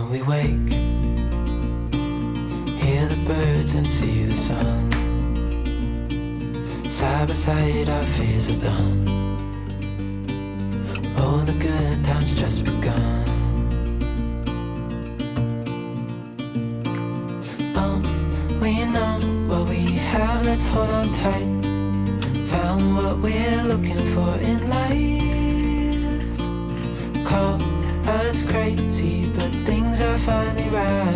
When we wake, hear the birds and see the sun. Side by side our fears are done. Oh, the good times just begun. We know what we have, let's hold on tight. Found what we're looking for in life. Call us crazy, but things are finally right.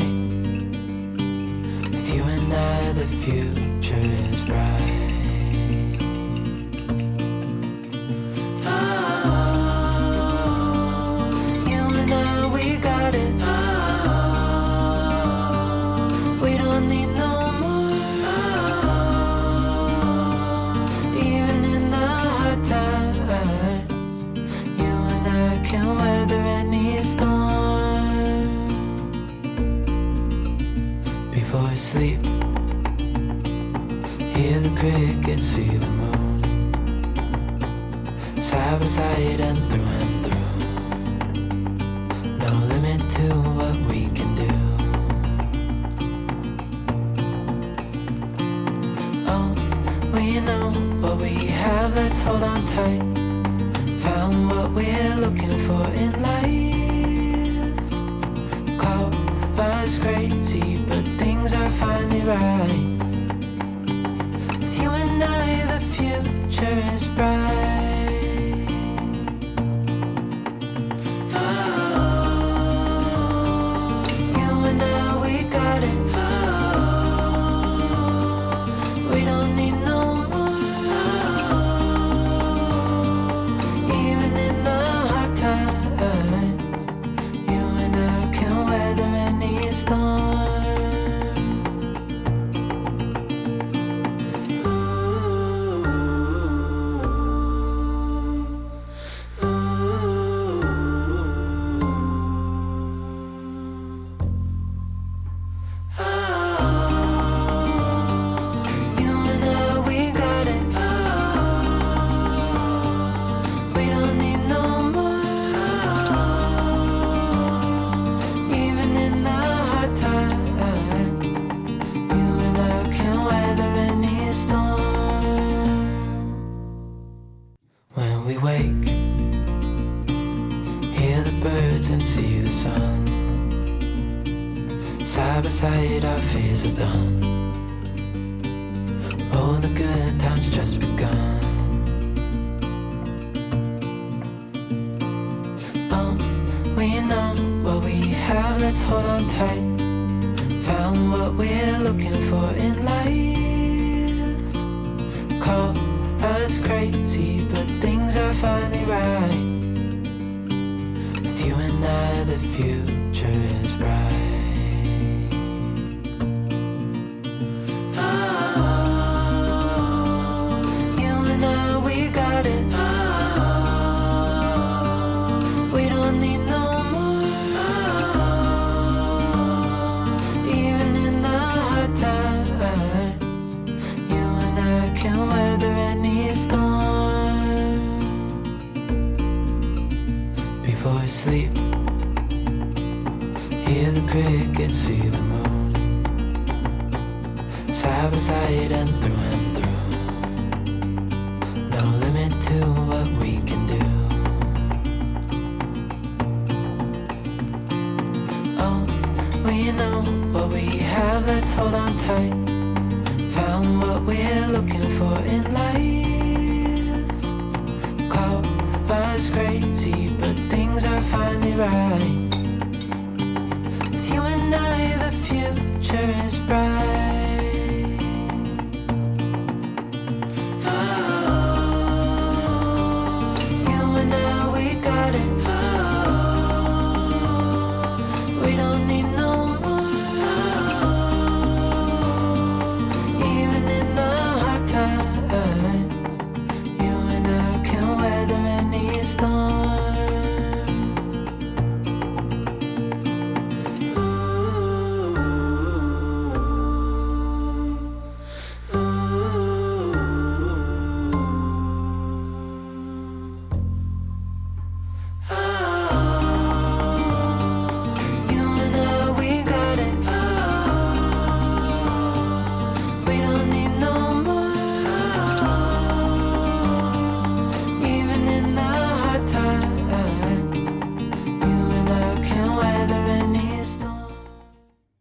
With you and I, the future is bright. You and I, we got it. We don't need no more. Even in the hard times, you and I can weather any storm. Before I sleep, hear the crickets, see the moon. Side by side and through. No limit to what we can do. We know what we have, let's hold on tight. Found what we're looking for in life. Call us crazy, but things are finally right. With you and I, the future is bright. You and I, we got it. We don't need no our fears are done. Oh, the good times just begun. We know what we have, let's hold on tight. Found what we're looking for in life. Call us crazy, but things are finally right. With you and I, the future is bright. We don't need no more. Even in the hard times, you and I can weather any storm. Before I sleep, hear the crickets, see the moon. Side by side and through. No limit to what we can do. We know what we have, let's hold on tight. Found what we're looking for in life. Call us crazy, but things are finally right. With you and I, the future is bright.